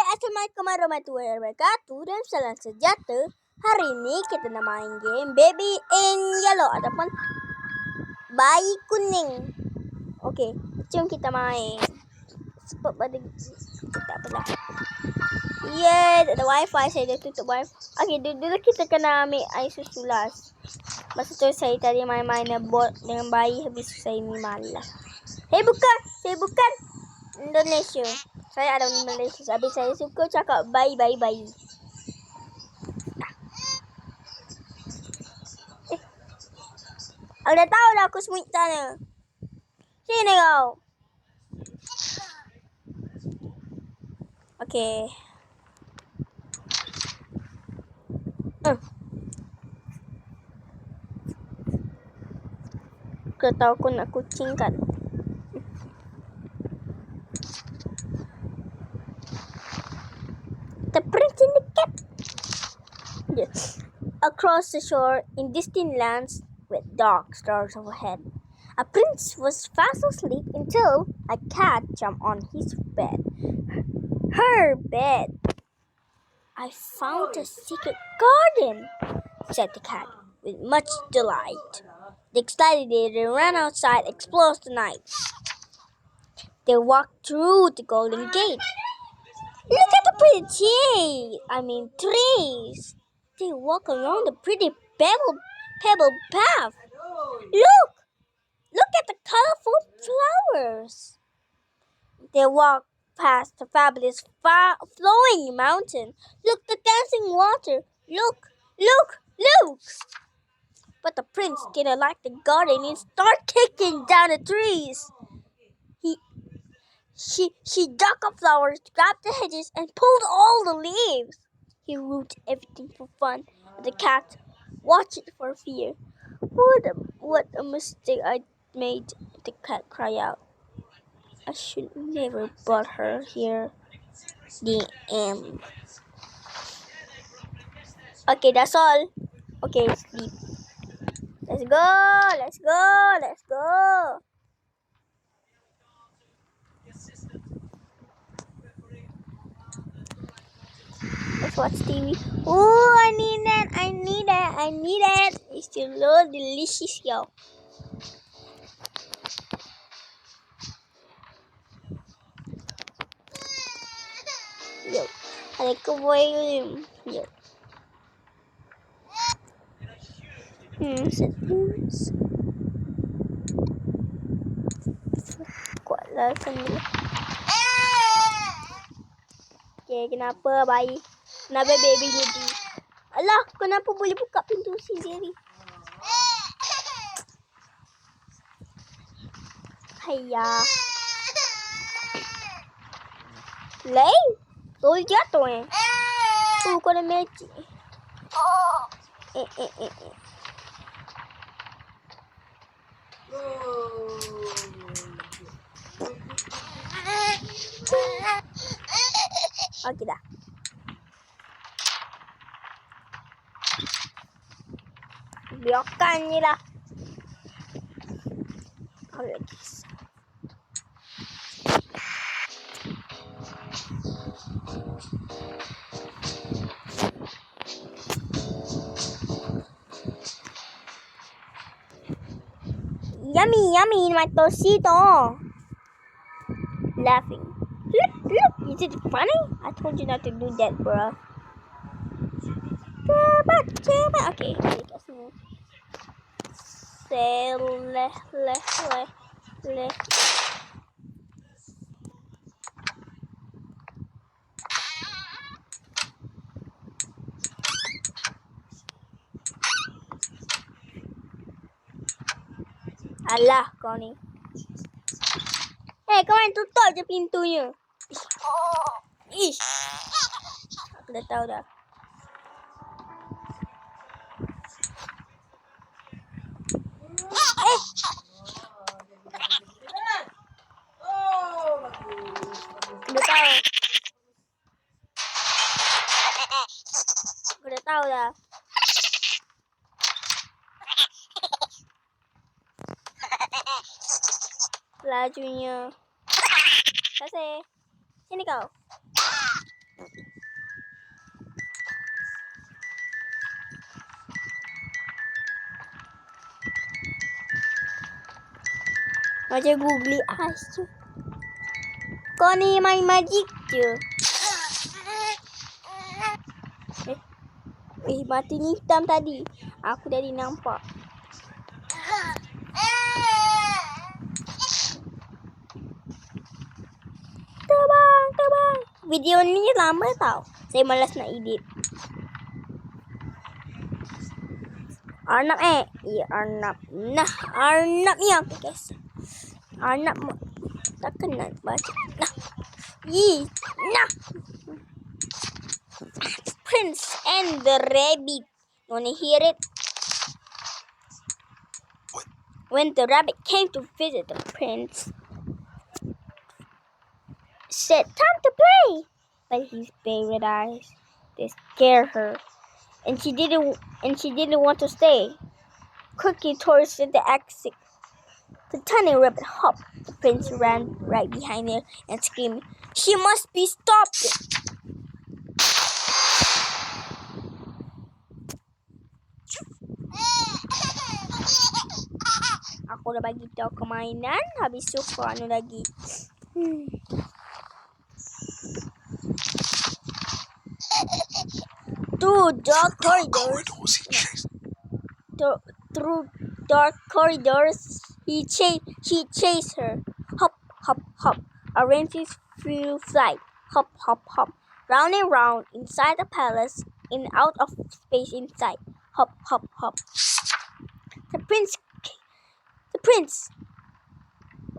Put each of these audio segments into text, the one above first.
Assalamualaikum warahmatullahi wabarakatuh. Dan salam sejahtera. Hari ini kita nak main game Baby in Yellow ataupun Bayi Kuning. Okey, jom kita main. Sebab pada tak apalah. Tak ada wifi, saya dah tutup wifi. Okey, dulu kita kena ambil air susu last. Masa tu saya tadi main-main bot dengan bayi, habis saya ni malas. Bukan, saya bukan Indonesia. Saya ada Malaysia. Habis saya suka cakap bayi. Aku dah tahu dah aku sembunyi sana. Sini kau. Okey. Kau tahu aku nak kucing kan? The prince in the cap. Yes. Across the shore in distant lands with dark stars overhead, a prince was fast asleep until a cat jumped on his bed. Her bed. I found a secret garden, said the cat with much delight. Excited, they ran outside, explored the night. They walked through the golden gate. Look at the pretty trees. They walk along the pretty pebble path. Look at the colorful flowers. They walk past the fabulous flowing mountain. Look, the dancing water. Look. But the prince didn't like the garden and started kicking down the trees. She dug up flowers, grabbed the hedges, and pulled all the leaves. He rooted everything for fun. The cat watched it for fear. What a mistake I made, the cat cried out. I should never brought her here. The end. Okay, that's all. Okay, sleep. Let's go. Let's watch TV. Oh, I need that. It's still so delicious, yo. Ada keboyong. Yo. Settings. Kuatlah sendiri. Okay, kenapa bayi? Kenapa baby jadi? Alah, kenapa boleh buka pintu sendiri? Hayya. Lain? Tol jatuh kau ada magic. Okey dah. Biarkan je lah. Yummy, my tosito. Laughing. Look, is it funny? I told you not to do that, bro. Okay, let's move. Alah, kau ni. Kau main tutup je pintunya. Ish. Aku dah tahu dah. Aku dah tahu dah. Lajunya. Kasih. Sini kau. Macam googly eyes je. Kau ni main magic je. Mati ni hitam tadi. Aku tadi nampak. Terbang. Video ni lama tau. Saya malas nak edit. Arnab Ya Arnab. Nah, Arnab ni aku guys. Arnab takkan nak baca. Nah. Nah. Prince and the Rabbit. You wanna hear it? When the rabbit came to visit the prince, said, "Time to play." But his favorite eyes, they scared her, and she didn't want to stay. Quickly towards the exit, the tiny rabbit hopped. The prince ran right behind her and screamed, "She must be stopped!" Aku dah bagi tahu kau mainan, habis tu kau anu lagi. Through dark corridors, she chased her. Hop, hop, hop. Oranges flew flight. Hop, hop, hop. Round and round inside the palace, in out of space inside. Hop, hop, hop. The prince.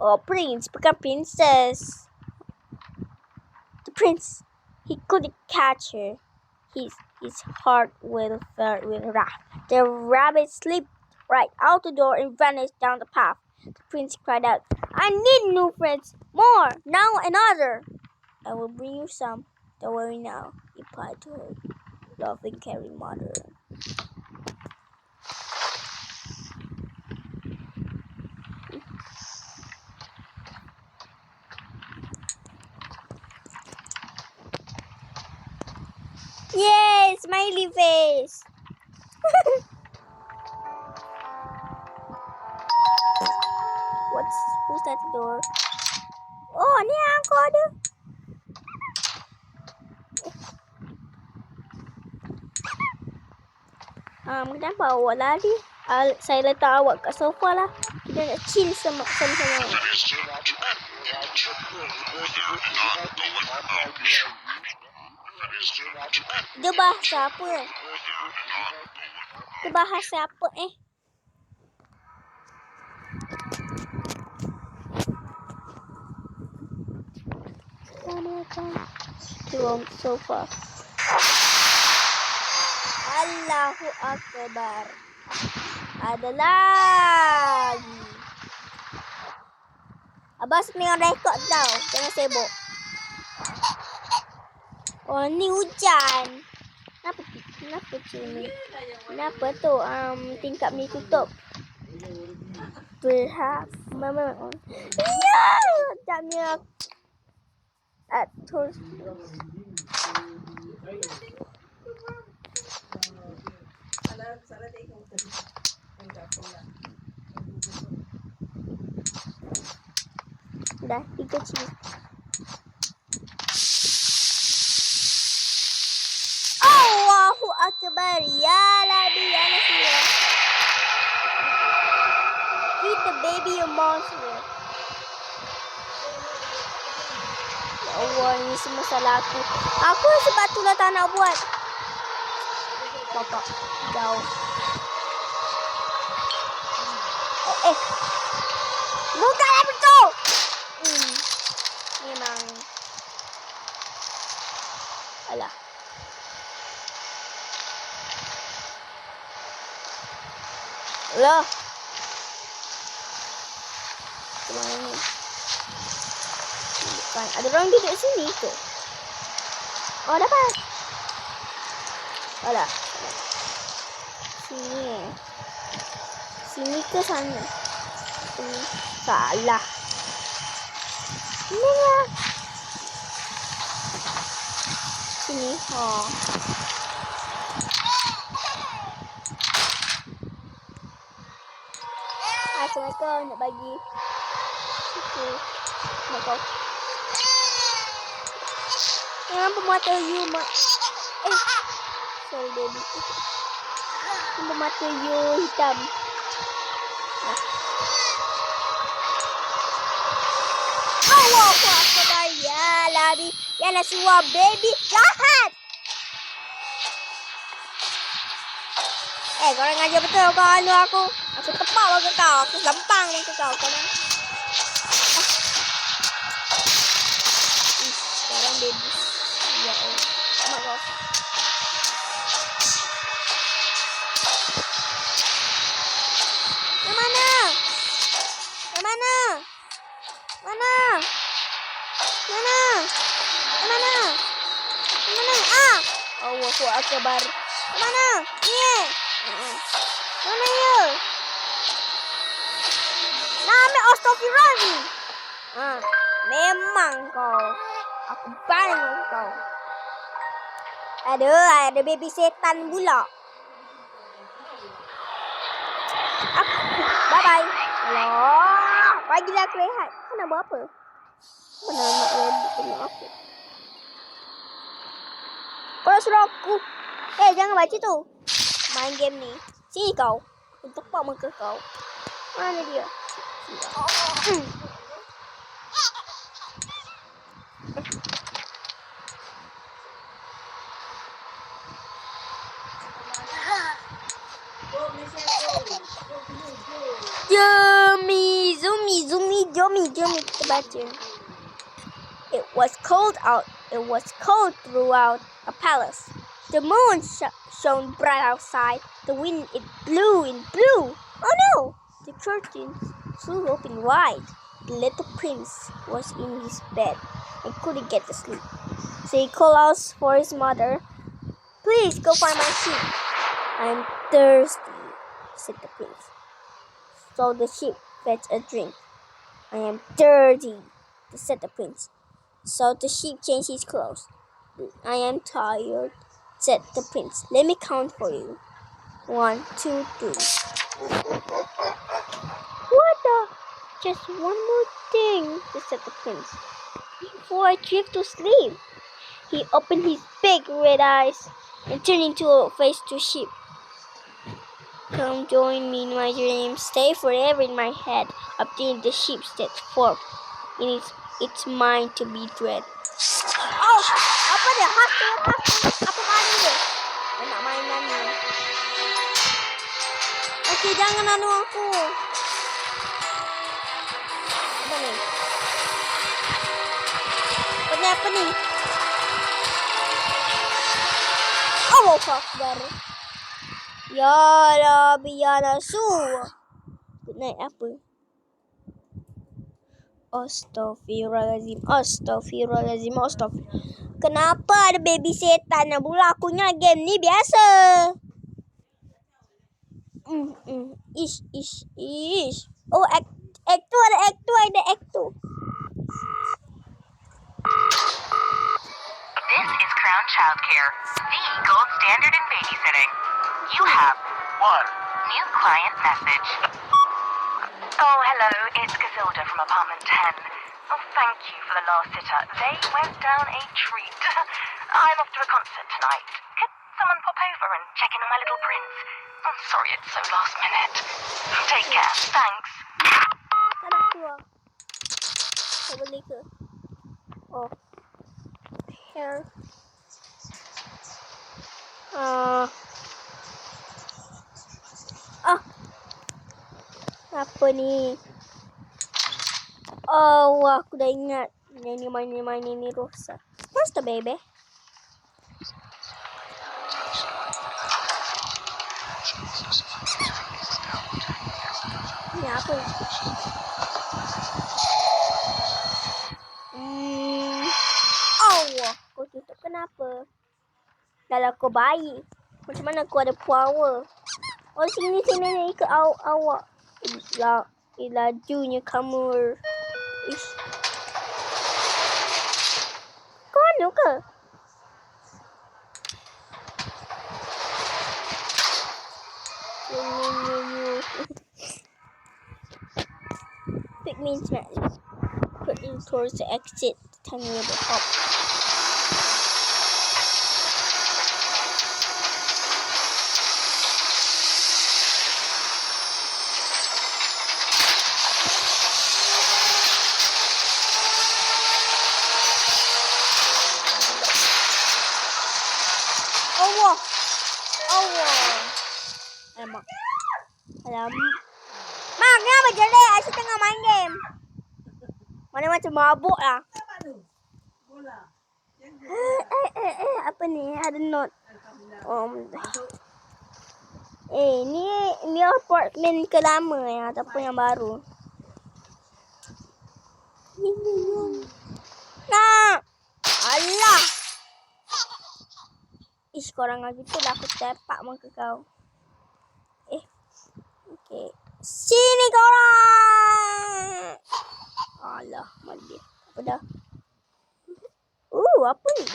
Oh, prince, bukan princess. The prince, he couldn't catch her. His heart filled with wrath. The rabbit slipped right out the door and vanished down the path. The prince cried out, "I need new friends, more, now another." "I will bring you some. Don't worry now," replied to her loving, caring mother. Yay, smiley face. Who's at the door? Oh, ni aku ada. Kenapa awak lari? Saya letak awak kat sofa lah. Kita nak chill sama-sama. Dia bahasa apa? Turun sofa. Allahu Akbar. Ada lagi. Abang tengah rekod tau. Jangan sibuk. Oh, ni hujan. Kenapa sini? Kenapa tu tingkap ni tutup? Berhak mama. Ya, taknya. Terus. Dah 3 cili. Allahu Akbar. Ya Rabbi ya Nasir. Feed the baby a monster. Ya Allah, ini semua salah aku. Aku sebab itulah tak nak buat. Bapak, jauh. Bukalah pintu. Memang. Alah. Loh. Kemana ni? Bukan. Ada orang duduk sini ke? Oh, dapat. Alah. Sini ke sana? Sini. Salah. Sini lah. Sini. Oh. Assalamualaikum nak bagi. aku. Mak kau. Kenapa mata you sorry baby. Kenapa mata you hitam? Allah Akbar. Ya Nabi. Ya Nasuwa baby. Jahat. Kau orang ajar betul kau anu aku. Aku tepak ke kau. Aku lempang ke kau. Kau nak. Sekarang baby. Ya Allah. Mak kau. Yang mana? Yang mana? Mana? Mana? Yang mana? Yang mana? Ah! Allahu Akbar. Yang mana? Ni. Mana ya? Nama Astaghfirullahaladzim. Memang kau. Aku bang kau. Ada baby setan pula. Bye-bye. Allah. Bagilah aku rehat. Kau nak buat apa? Mana nak rehat dengan aku? Kau nak suruh aku. Jangan baca tu. Main game ni. Sini kau. Aku tepak muka kau. Mana dia? Jumi. Kita baca. It was cold out. It was cold throughout a palace. The moon shone bright outside. The wind, it blew and blew. Oh no! The curtains flew open wide. The little prince was in his bed and couldn't get to sleep. So he called out for his mother. Please go find my sheep. I'm thirsty, said the prince. So the sheep fetched a drink. I am dirty, said the prince. So the sheep changed his clothes. I am tired, said the prince. Let me count for you. 1, 2, 3. What the? Just one more thing, said the prince. Before I drift to sleep. He opened his big red eyes and turned into a face to sheep. Come join me in my dream. Stay forever in my head. Up there the sheep that forth. It's mine to be dread. Oh, apa dia? Apa main dia? Nak mainan ni. Okey, jangan anu aku. Apa ni? Apa ni? Oh, Akbar. Ya Rabbi ya Rasul. Naik apa? Astaghfirullahaladzim. Kenapa ada baby setan yang pula aku ingat game ni biasa. Ish. Oh, act 2 ada act 2. This is Crown Childcare, the gold standard in babysitting. You have one new client message. Oh, hello, it's Gazilda from apartment 10. Oh, thank you for the last sitter. They went down a treat. I'm off to a concert tonight. Could someone pop over and check in on my little prince? I'm sorry it's so last minute. Take care, thanks. Tak nak keluar. Tak boleh ke? Oh. Hair. Apa ni? Oh, aku dah ingat. Yang ni main ini rosak. Where's the baby? Ni apa? Allah, kau tutup kenapa? Kalau kau baik, macam mana kau ada power? Oh, sini ikut awak. Lajunya kamu. Ish. Kau anu ke? Pikmin smash. run towards the exit. Tell me where to hop. Allah. Alamak. Mak, kenapa jadi? Asyik tengah main game. Mana macam mabuk lah. Apa ni? Ada note. Ni apartment ke lama ya, ataupun yang baru. Nak. Alah. Ish, korang gitu lah aku tepak muka kau. Okay. Sini korang. Alah, mandi. Apa dah? Apa ni?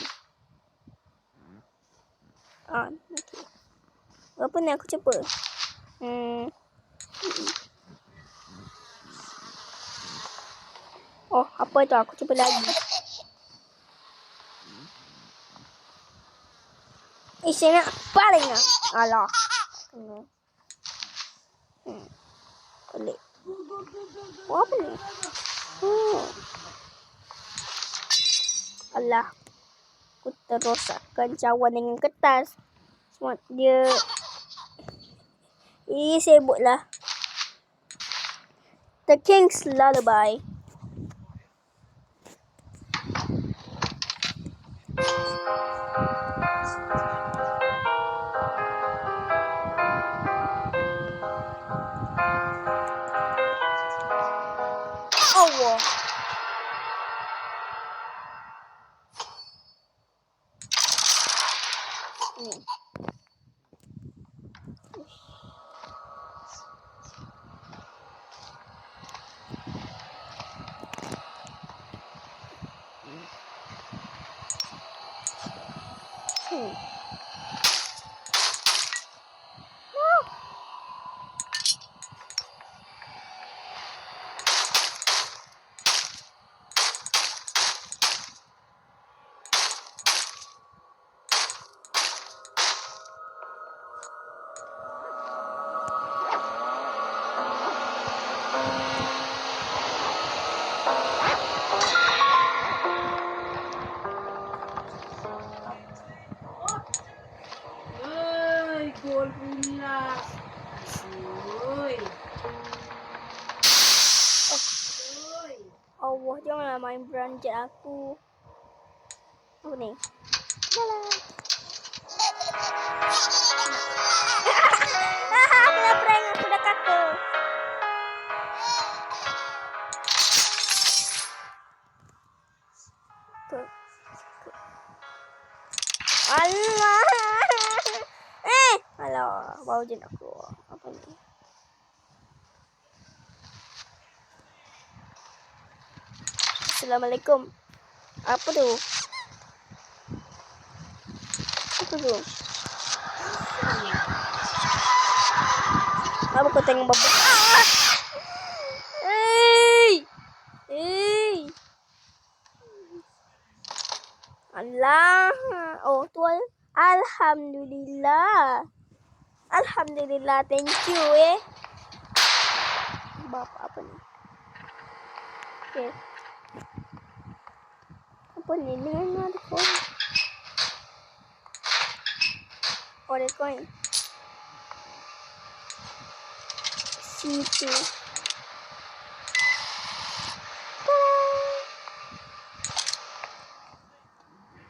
Okay. Apa ni aku cuba? Apa tu? Aku cuba lagi. Saya nak paling lah. Alah. Pelik. Apa ni? Alah. Aku terrosakkan cawan dengan kertas. Semua dia. Sibuklah. The King's Lullaby. Allah. Ni. Gol pula. Allah, janganlah main beranjat aku. Apa ni? Kena prank, aku dah kata. Allah. Alah, bau je nak keluar. Apa ni? Assalamualaikum. Apa tu? Apa tu? Apa kau tengok bapa? Allah. Tuan. Alhamdulillah. Alhamdulillah. Thank you Bapa apa ni? Okay. Apa ni? Dengan ada koin. Ada koin. Situ.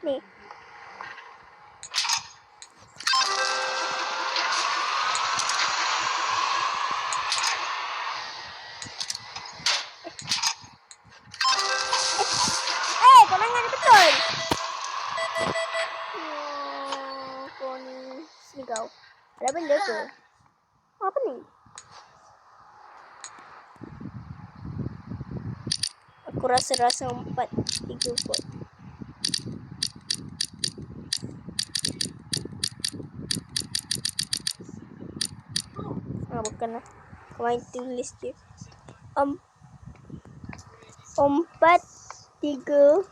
Ni. Konangan betul. Kau ni sini kau. Ada benda ke? Apa ni? Aku rasa 4, 3 kot. Bukanlah. Kau main tulis je. 4 3.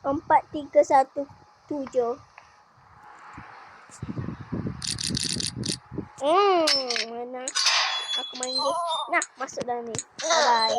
4, 3, 1, 7. Mana? Aku main game. Nah, masuk dalam ni. Bye-bye.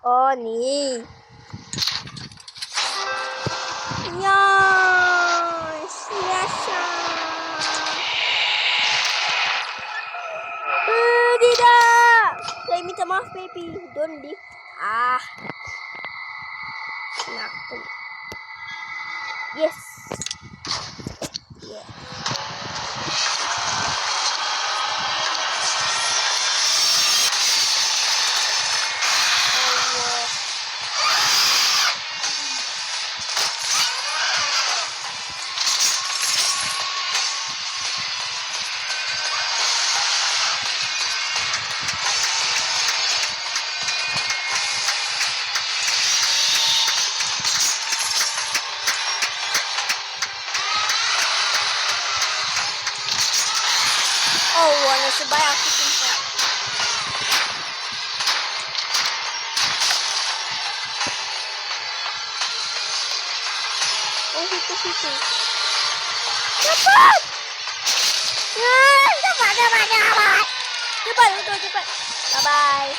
Oh, ni. Yes. Tidak. Saya minta maaf, baby. Don't leave. Nak. Yes. Yeah. Nasib baik aku sempat. Oh, situ. Cepat! Cepat. Bye-bye.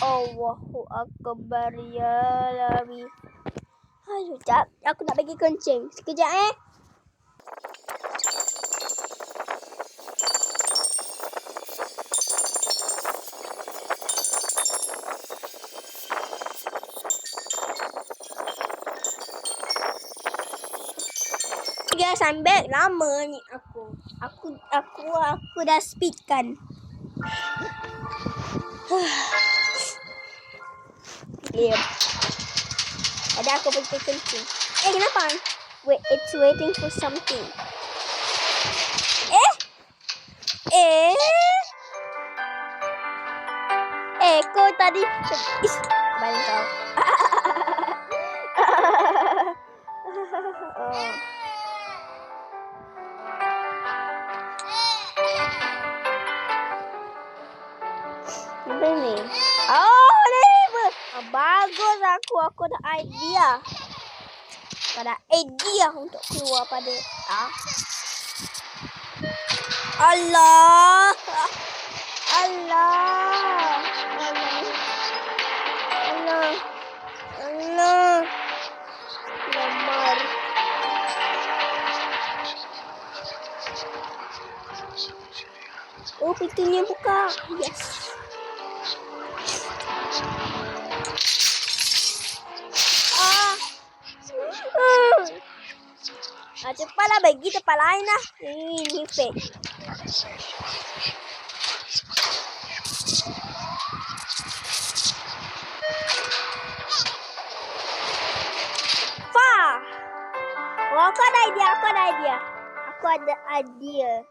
Allahu Akbar ya Rabbi. Aduh, jap. Aku nak bagi kencing. Sekejap, Guys, I'm back. Lama ni aku dah speed kan. Yeah. Ada aku pergi kencing. Kenapa? Wait, it's waiting for something. Kau tadi balik kau. Apa ni? Bagus aku ada idea. Ada idea untuk keluar pada Allah. Lamar. Oh, pintunya buka. Yes. Cepatlah bagi tempat lain lah. Ini fake. Aku ada idea.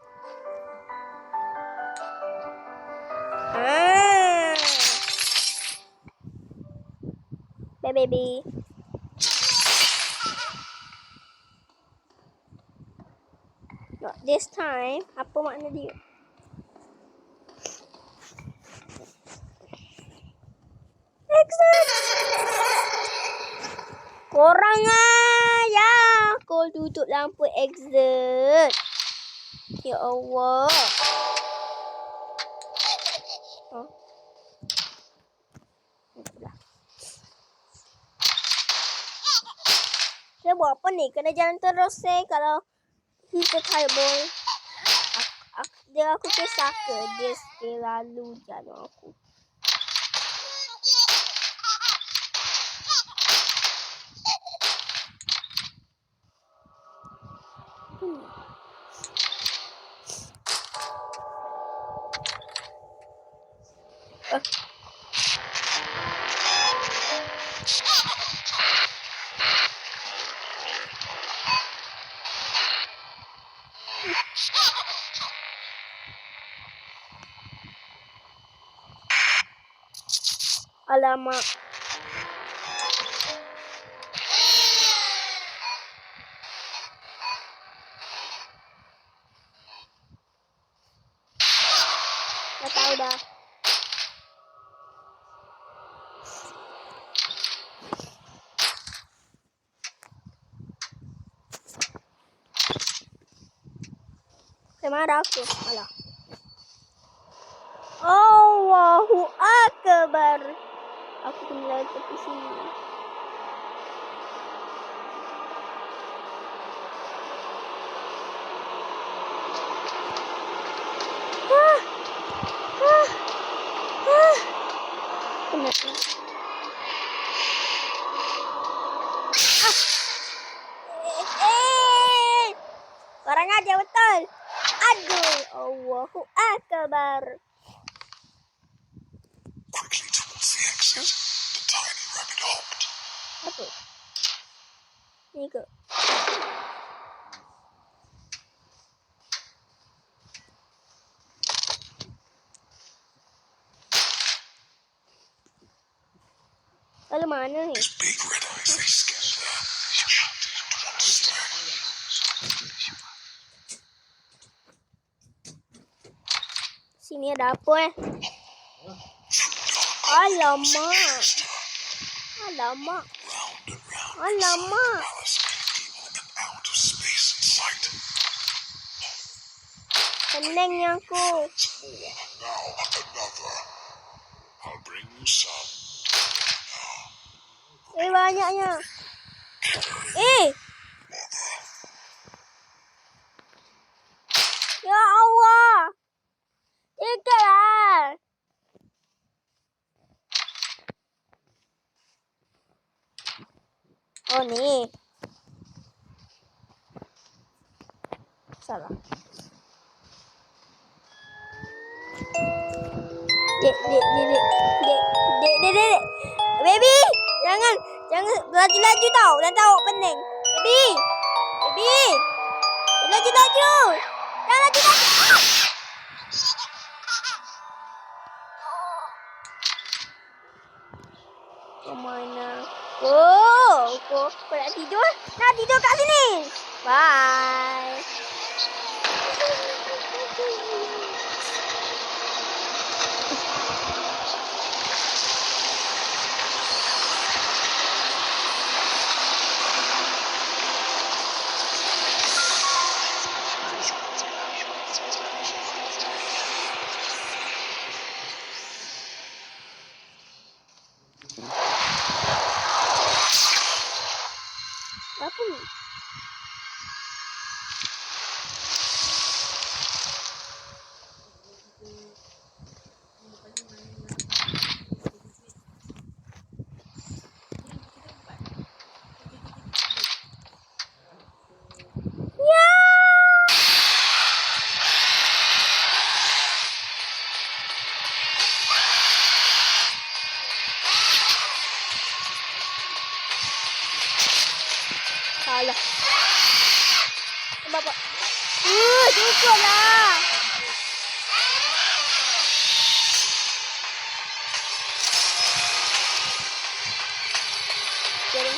Bye, baby. Not this time. Apa makna dia? Exit. Korang ya. Kau tutup lampu exit. Ya Allah. Dia buat apa ni? Kena jalan terus kalau kita tired boy. Aku kisah ke dia selalu jalan aku. Alamak. Dah tahu dah. Mana aku? Alah. Allahu Akbar. Aku kena lari tepi sini. Penat lah. Orang aja betul. Aduh, Allahu Akbar. Quickly towards the exit, the tiny rabbit hopped. Apa? Ni ke? Lalu mana ni? Big red eyes, they scared her. She didn't want to stay. Sini ada apa Alamak. Alamak. Round and round. Alamak. Palace, evil and out of space in sight. Tenangnya aku. Now another. I'll bring you some. Banyaknya. Ya Allah. Tinggallah. Oh ni. Salah. Dek. Baby, jangan laju-laju tau. Dah tahu pening. Baby. Laju-laju. Jangan laju-laju. Kemana? Kau nak tidur? Nak tidur kat sini. Bye. Apa ni? Ya! Salah. Bapak. Cukuplah. Jadi.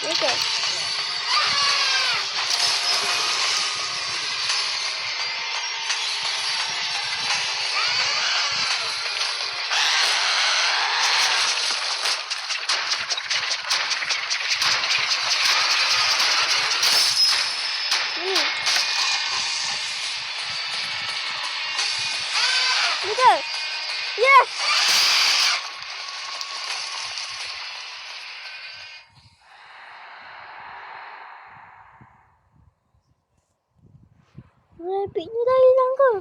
Itu. Betul. Yes. Rabbitnya dah hilang ke?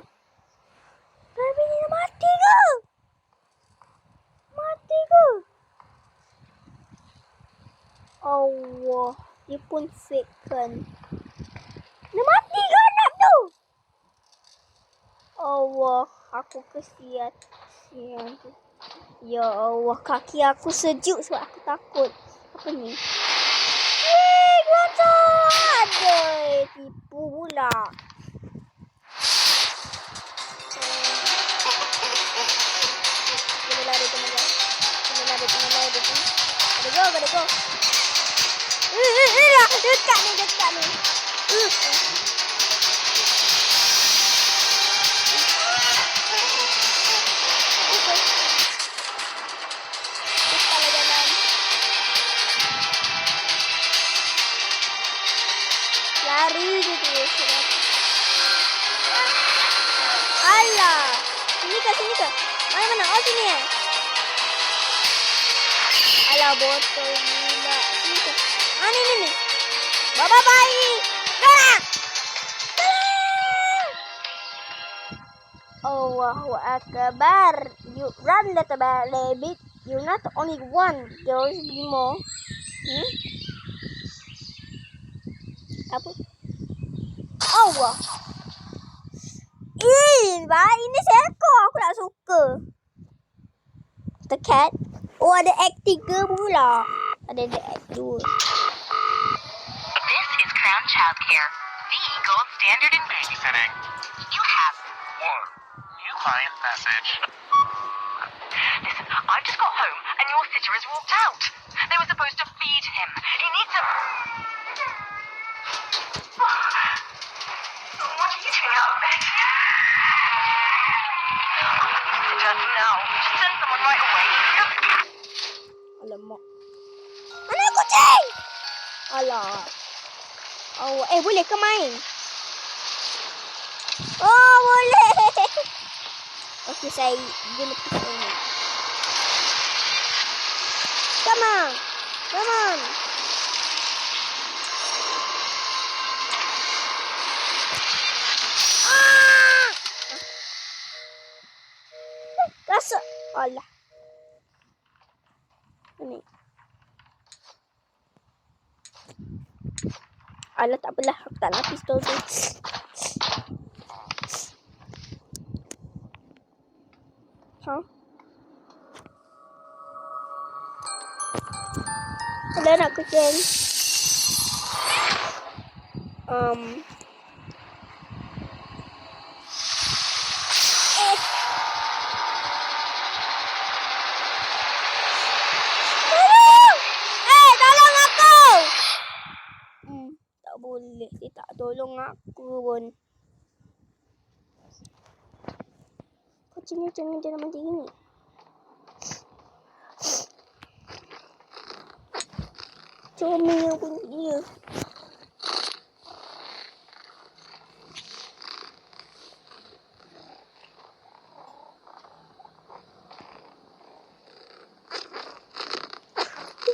Rabbitnya dah mati ke? Mati ke? Allah. Dia pun fake kan? Dah mati ke anak tu? Allah. Aku kesian tu. Ya Allah, kaki aku sejuk sebab aku takut. Apa ni? Aduh, tipu pula. Kena lari, kena lari. Gotta go. Dekat ni. Cepatlah jalan. Lari je terus. Alah. Sini ke? Mana? Oh, sini eh. Alah, botol pula. Sini ke? Ni. Bye-bye. Tolong. Allahu Akbar. You run, little rabbit. You're not the only one. There's be more. Apa? Allah. Baik ini seekor. Aku tak suka. The cat. Oh, ada act 3 pula. Ada act 2. This is Crown Childcare, the gold standard in babysitting. You have one new client message. Listen, I've just got home and your sitter has walked out. They were supposed to feed him. He needs a... What are you doing out of bed? Now. Send someone right away. Alamak. Mana kucing? Alah. Oh, boleh ke main? Oh, boleh. Okey, saya guna pisau ni. Come on. Rasa. Alah. Ni. Alah, tak apalah. Aku tak nak pistol tu. Ha? Ada nak kucing. Tolong aku. Tak boleh. Dia tak tolong aku pun. Kucingnya jangan macam ni. Comel pun dia.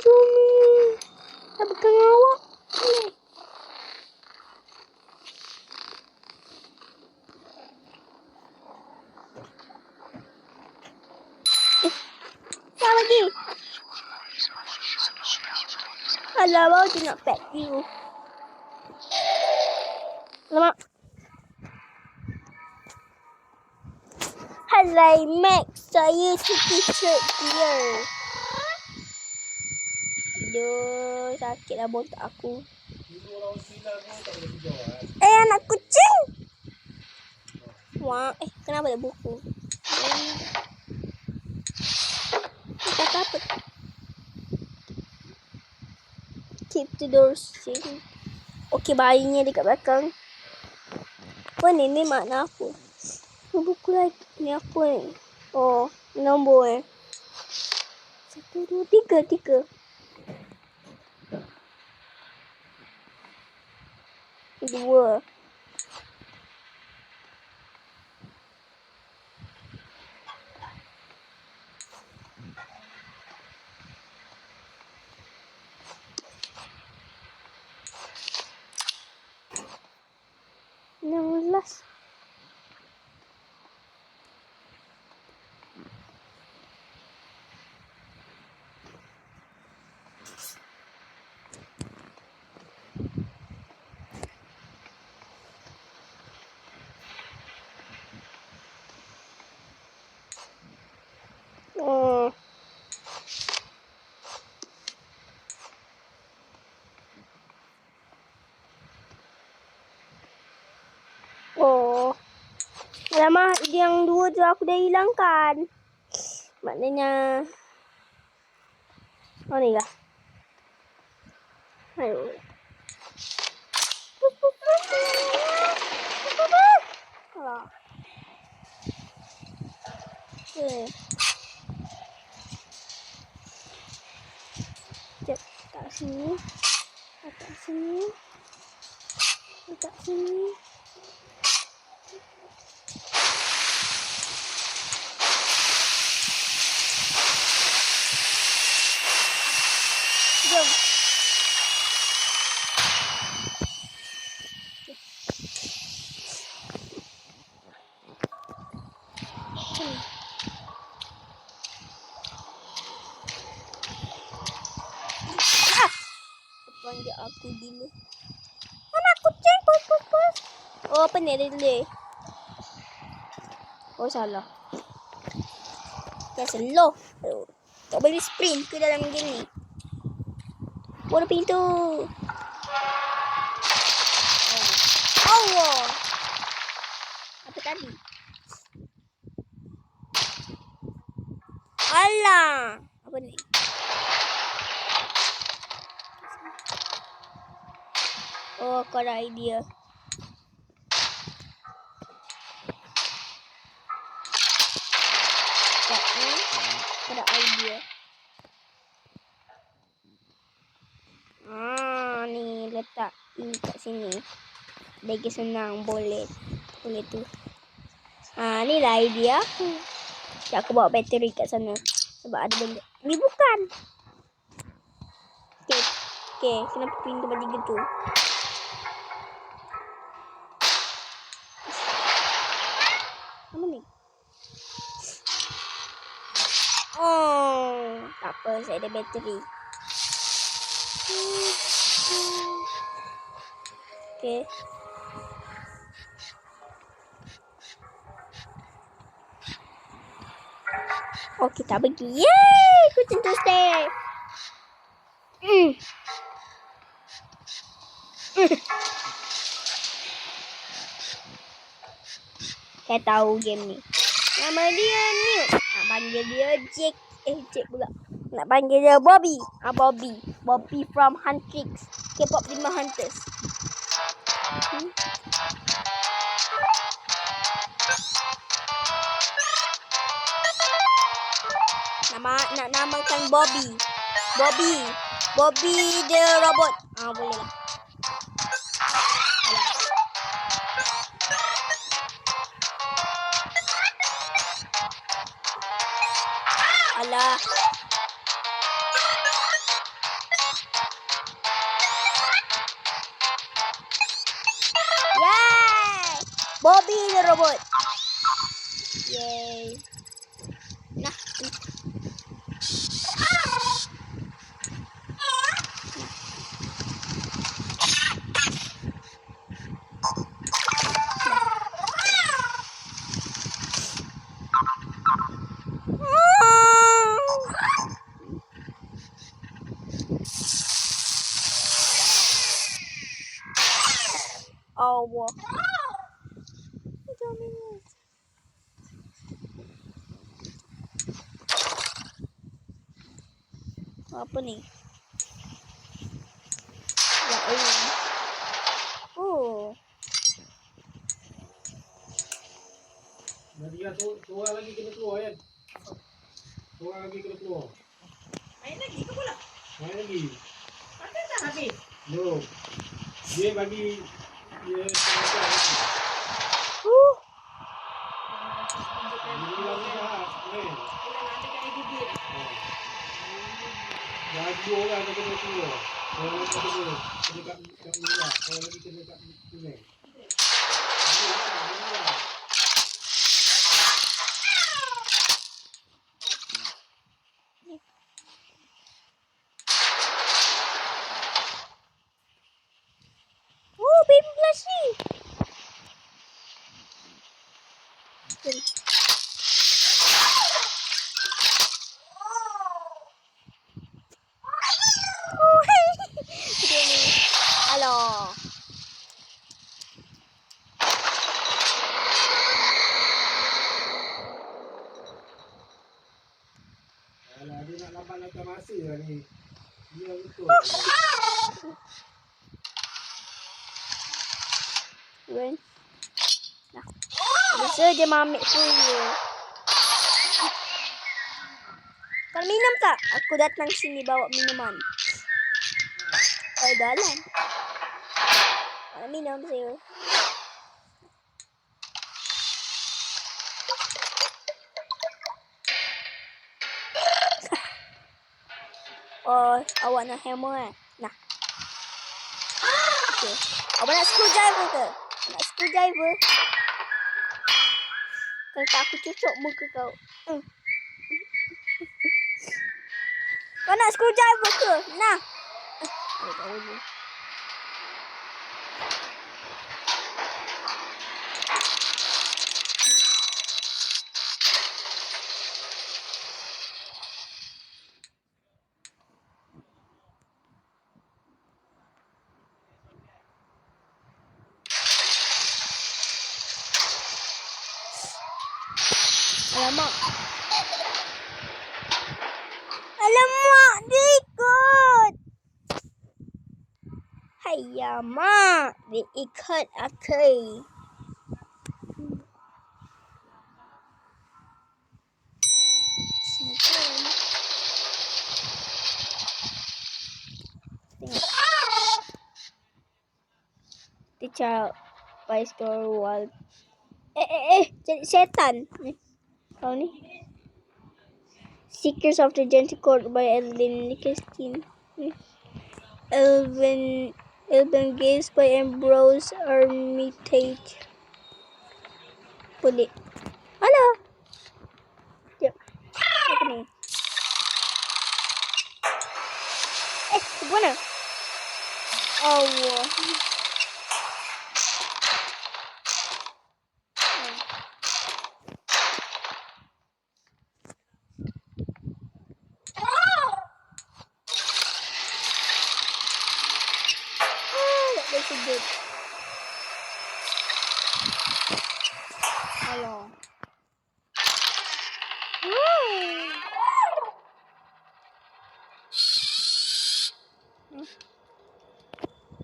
Comel. Tak pegang awak. Tak lagi. Alah, baru tu nak pet you. Alamak. Halai Max, saya t-shirt dia. Aduh, sakitlah bontot aku. Anak kucing. Wah, kenapa ada buku? Kata apa? Keep the door shut. Okey, bayinya dekat belakang. Apa ni? Ni makna apa? Buku lagi. Ni apa ni? Oh, nombor 1, 2, 3. 2. Last. Oh. Oh. Alamak, yang dua tu aku dah hilangkan. Maknanya... Oh, ni lah. Aduh. Alah. Okay. Sekejap. Letak sini. Letak sini. Letak sini. Jom. Panggil aku dulu. Mana kucing? Pus. Oh, apa ni? Relay. Oh, salah. Dah slow. Tak boleh sprint ke dalam game ni. Buat pintu. Allah. Apa tadi? Alah. Apa ni? Oh, aku ada idea. Aku ada idea. Ni letak ini kat sini. Lagi senang boleh tu. Ni lah idea aku. Aku bawa bateri kat sana. Sebab ada benda. Ni bukan. Okay. Kenapa pintu bagi gitu? Apa ni? Oh, tak apa. Saya ada bateri. Okay. Oh, kita pergi. Yeay! Kucing tu stay. Saya tahu game ni. Nama dia Newt. Nak panggil dia Jack. Jack pula. Nak panggil dia Bobby. Bobby. Bobby from Huntrix. K-pop 5 Hunters. Nak namakan Bobby. Bobby the robot. Boleh lah. Alah. Yay! Bobby the robot. Yay. Nah. Allah. Apa ni? Ya Allah. Oh. Nadia seorang lagi kena keluar kan? Seorang lagi kena keluar. Main lagi ke pula? Main lagi. Pakai dah habis. Belum. Dia bagi dia sengaja lagi. Dia lagi dah. Main. Lagi orang yang kena keluar. Orang lagi kena kat Mula. Orang lagi kena kat Sungai. Oh, baby blushing. Alah. ni. Dia betul. Ren. Nah. Bisa je ambil full. Kau minum tak? Aku datang sini bawa minuman. Dalam. Kau minum saya. Oh, awak nak hammer Nah. Okay. Awak nak screwdriver ke? Nak screwdriver? Kalau tak aku cucuk muka kau. Kau nak screwdriver ke? Nah. Tahu je. Alamak. Alamak, dia ikut. Hayya mak, dia ikut aku. The child by store wall. Jadi setan. Kau ni. Secrets of the Gentle Court by Evelyn Nicholson. Elven Games by Ambrose Armitage. Boleh. Halo. Sekejap. Apa ni? Ke mana? Allah. Tak sedut. Allah.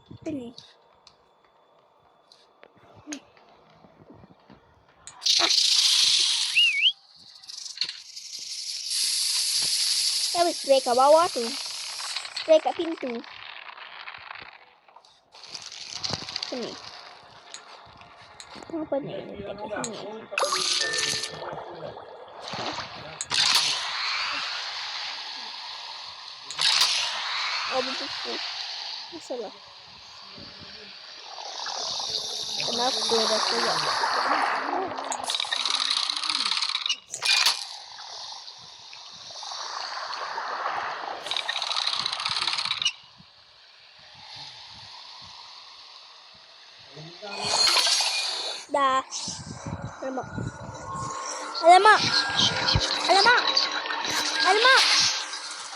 Apa ni? Saya spray kat bawah tu. Spray kat pintu. Apa ni? Apa ni? Letak kat sini. Oh, betul. Masalah. Kenapa dah keluar? Dah. Alamak. Alamak. Alamak. Alamak.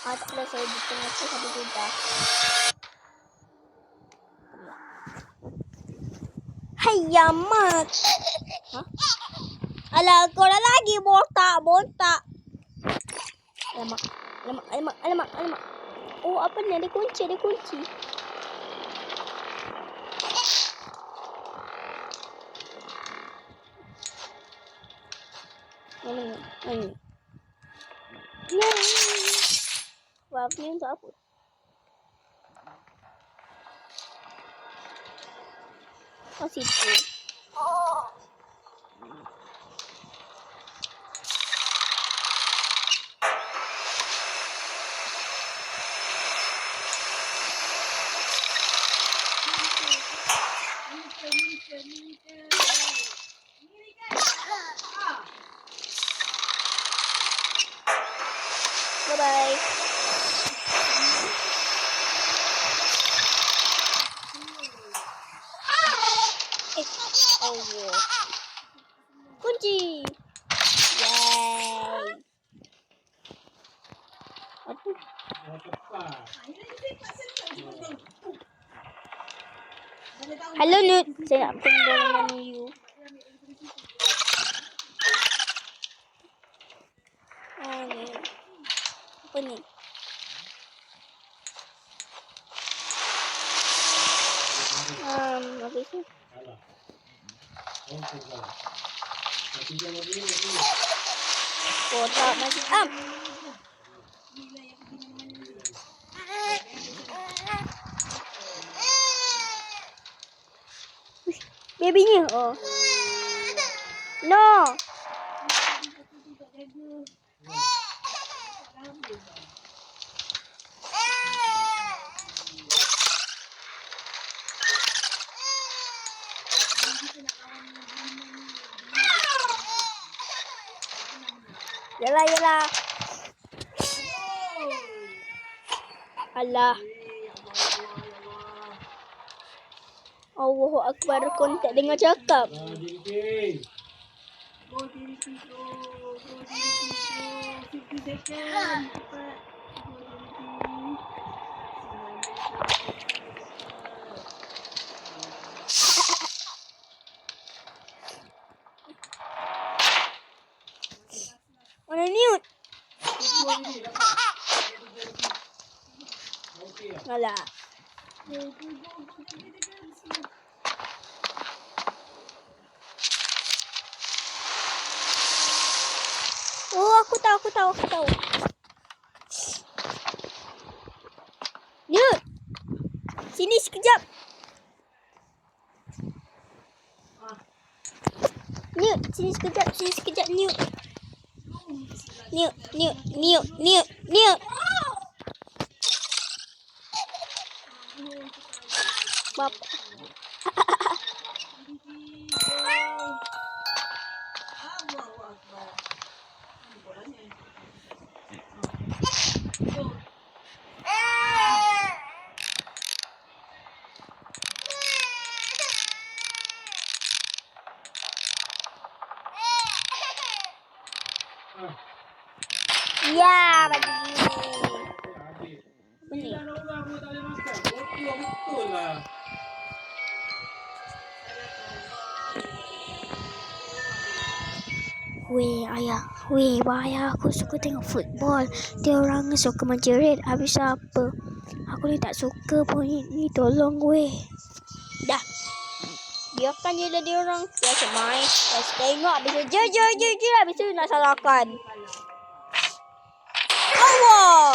Tak boleh saya di tengah tu sampai juga. Hayya mat. Alah, kau dah lagi bontak. Alamak. Oh, apa ni? Ada kunci. Mana? Wah, ni untuk apa? Oh, situ. Bye-bye. Oh. Kunci. Yay. Apa? Hello, Nut. Saya nak bertemu dengan you. Ni. Apa ni? habis tu. Kalah. Confirm kalah. Tapi jangan begini ni. Kotak masih Babynya. Oh. No. Yalah. Allah. Allahu Akbar, kau tak dengar cakap. Diri. Go diri situ. 50 second. Cepat. Go diri. Mana mute? Okey. Alah. Oh, aku tahu. Mute. Sini sekejap. Mute, sini sekejap, mute. Mute. Bap. Ya, bagi. Habis. Beli. Dah orang pun tak boleh makan. Betul lah. Weh ayah aku suka tengok football. Dia orang suka menjerit. Habis apa? Aku ni tak suka pun ni tolong weh. Dah. Biarkan je lah dia orang. Dia asyik main. Dia asyik tengok. Habis tu je. Habis tu nak salahkan. Allah.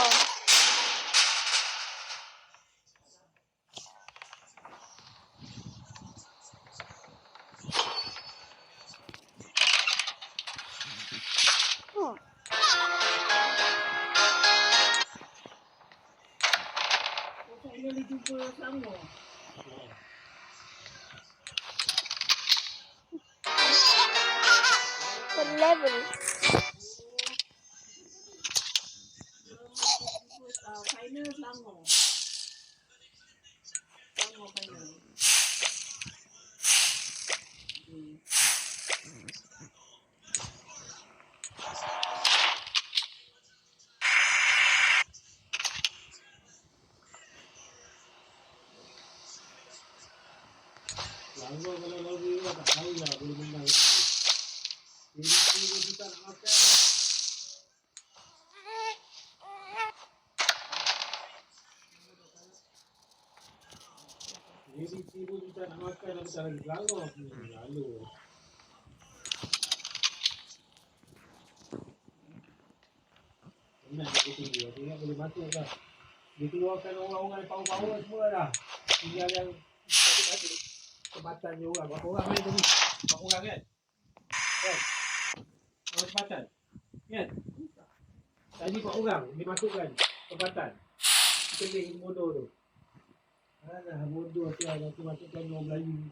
Finally jumpa Selangor. Level. Final Selangor. Selangor final. Selangor kalau lagu ni tak tahu lah boleh menang. Diri kita nak makan. Diri kita nak makan tapi tak lagi Selangor. Lalu. Ingat dia tunggu. Dia ingat boleh masuk dah. Dia keluarkan orang-orang yang power-power semua dah. Tinggal yang satu-satu. Tempatan je orang. Berapa orang main tadi? 4 orang kan? Kan? Berapa tempatan? Kan? Tadi 4 orang. Dia masukkan tempatan. Kita ni bodoh tu. Alah, bodoh tu. Nanti masukkan orang Melayu.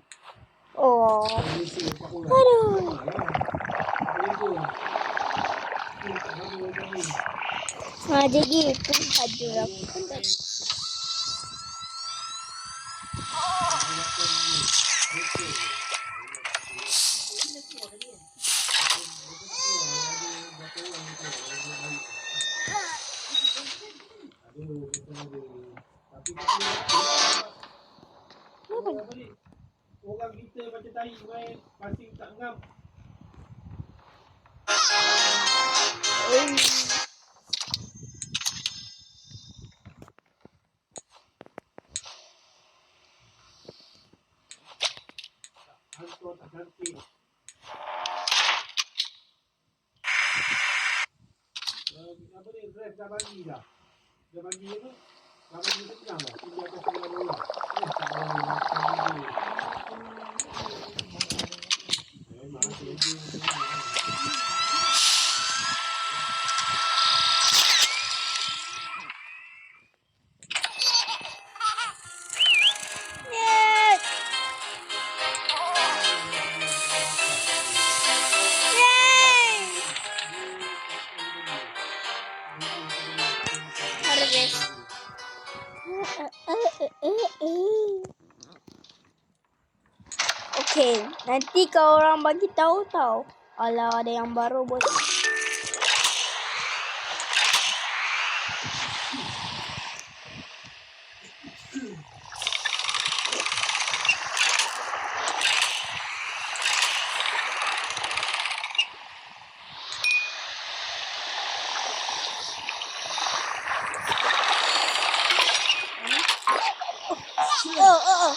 Oh. Malaysia 4 orang. Aduh. Boleh tu. Tak mahu orang ni. Jadi itu saja aku pun tak. Orang kita macam tahi main pasing tak ngam. motor tak cantik. Apa ni, drive dah bagi dah. Dah bagi apa? Dah bagi senang dah. Tinggal atas $9. Tak boleh nak bagi. Memang kerja. Yes. Yay. Harvest. Okay, nanti kau orang bagi tahu tau. Alah, ada yang baru bos. Oh.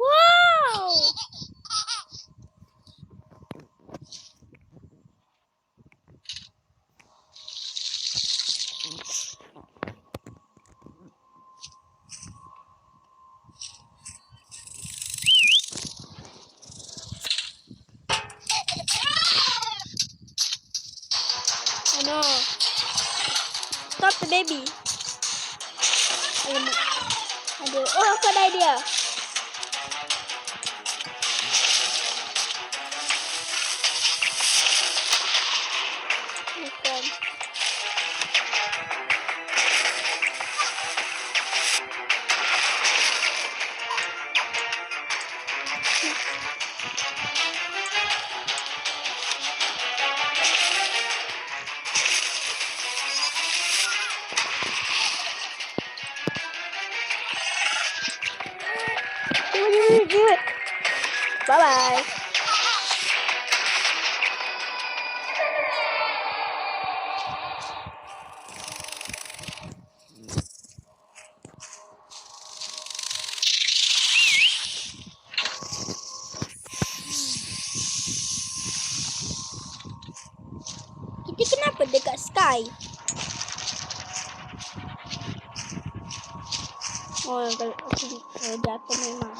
Wow. Oh no. Stop the baby. Alamak. Aduh. Oh, aku ada idea. Bukan. Do it. Bye-bye. Kita kenapa dekat sky? Oh, kalau aku jatuh memang.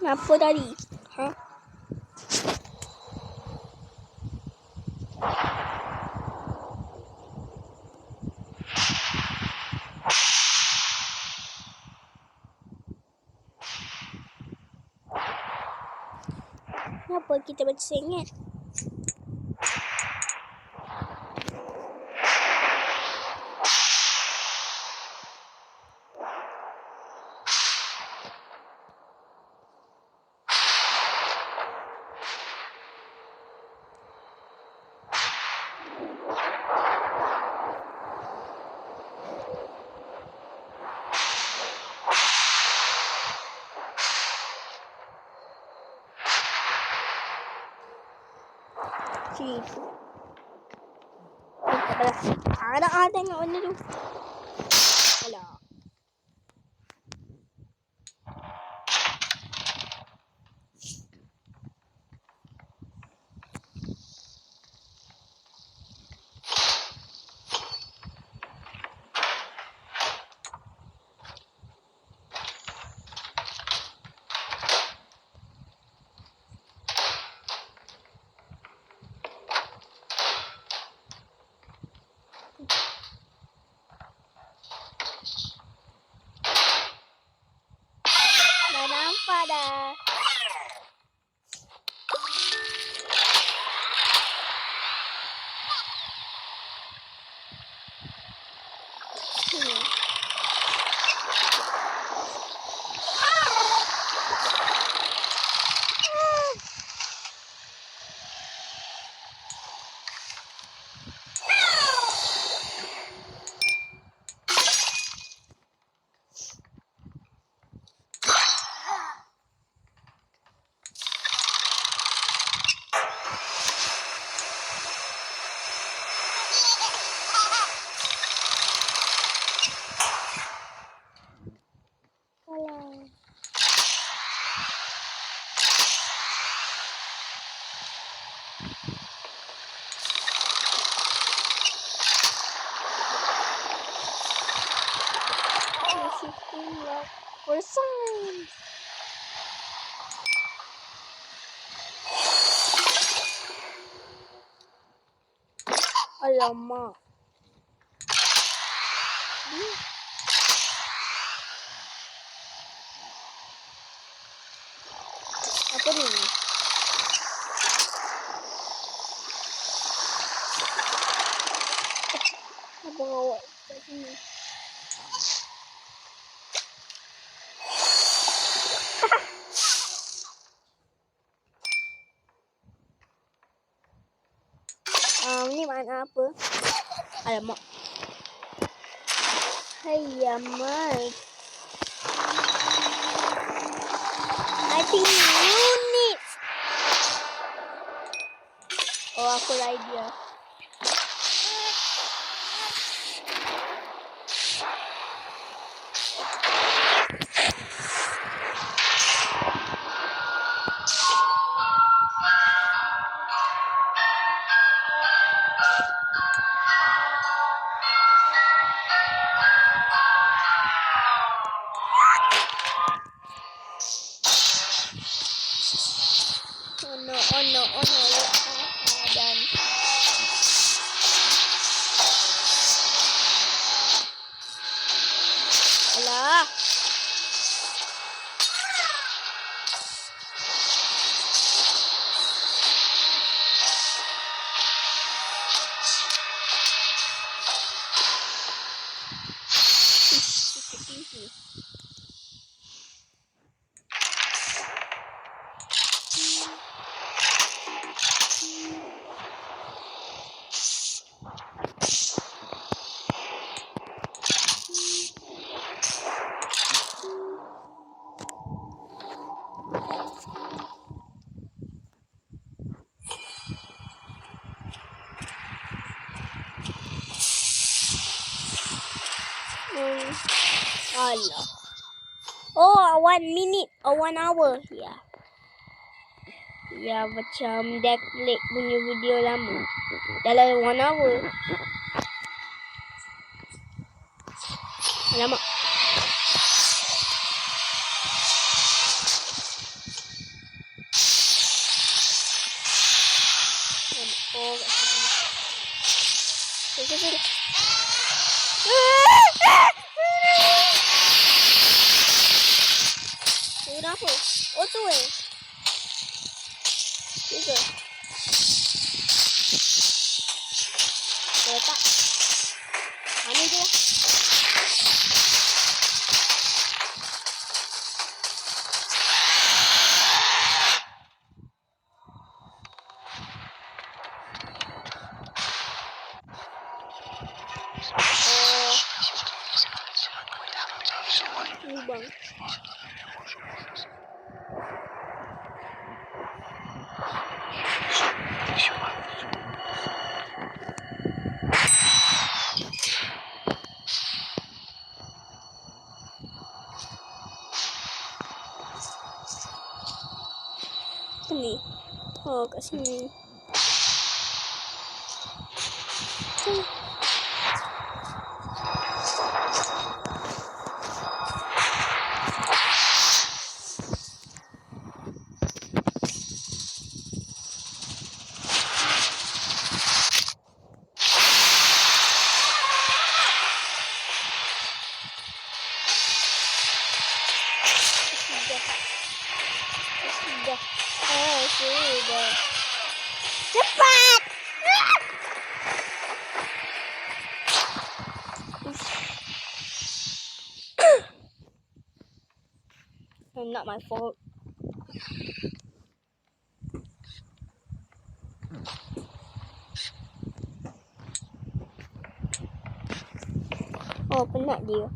Kenapa tadi? Ha? Kenapa kita bersengit? Situ. Ada tengok benda tu. Alah. 15%. Alamak. Apa ni? Apa awak kat sini? Ni makna apa? Alamak. Hayamat. I think you need. Oh, aku lah idea. Oh no, dan alah. Alah. Oh, 1 minute or 1 hour. Ya. Ya, macam Deck Lake punya video lama. Dalam 1 hour. Alamak. Oh, kat sini. Sini. Kenapa? Oh tu Juga. Letak. Mana je lah. Lubang. Ni. Oh, kat sini. Sudah. Cepat! Not my fault. Oh, penat dia.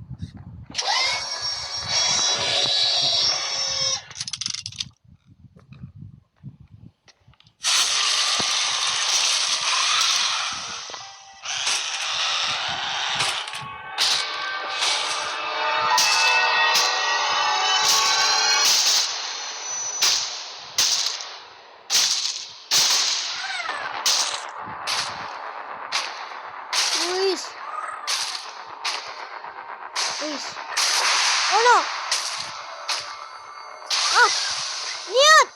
Uish. Oh no. Ah. Newt.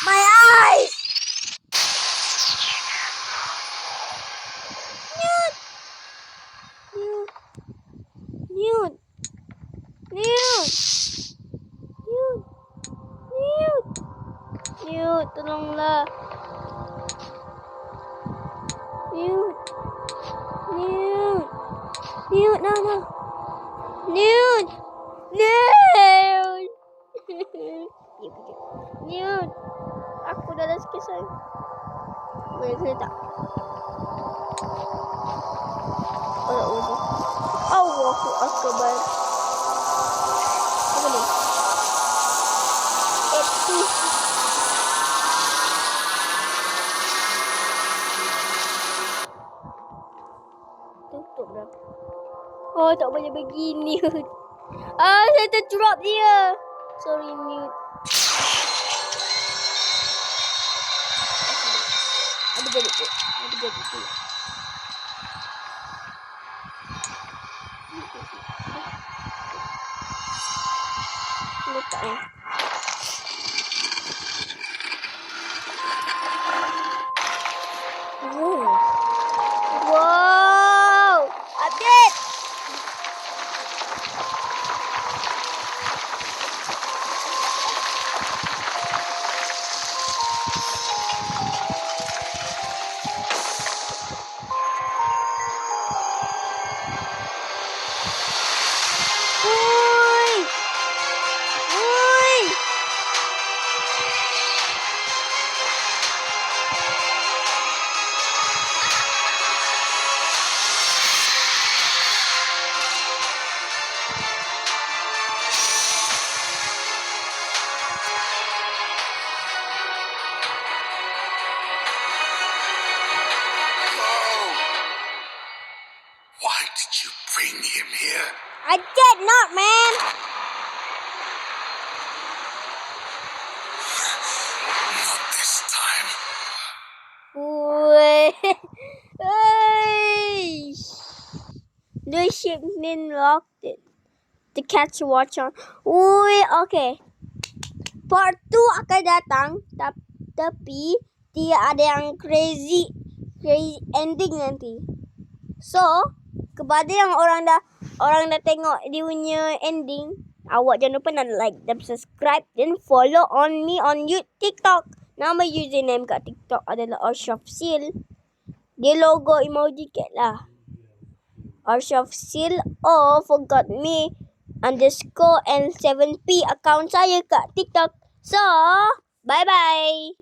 My eyes. Newt. Newt. Newt. Newt. Newt. Newt. Newt, tolonglah. Newt. Newt. Newt, no. Newt. Newt. Newt. Aku dah sikit sayang. Boleh kena tak? Allahu Akbar. Apa ni? Itu. Tutup dah. Oh, tak boleh begini. Saya tercurap dia. Sorry, Newt. Apa jadi tu? Letak ni. Wow. Update. Why did you bring him here? I did not, man. Not this time. The shipment locked it. The catch watch on. Okay. Part 2 akan datang. Tapi dia ada yang crazy ending nanti. So, kepada yang orang dah tengok dia punya ending, awak jangan lupa nak like dan subscribe dan follow on me on TikTok. Nama username kat TikTok adalah Arshafsil. Dia logo emoji cat lah. Arshafsil forgot me _N7P account saya kat TikTok. So, bye-bye.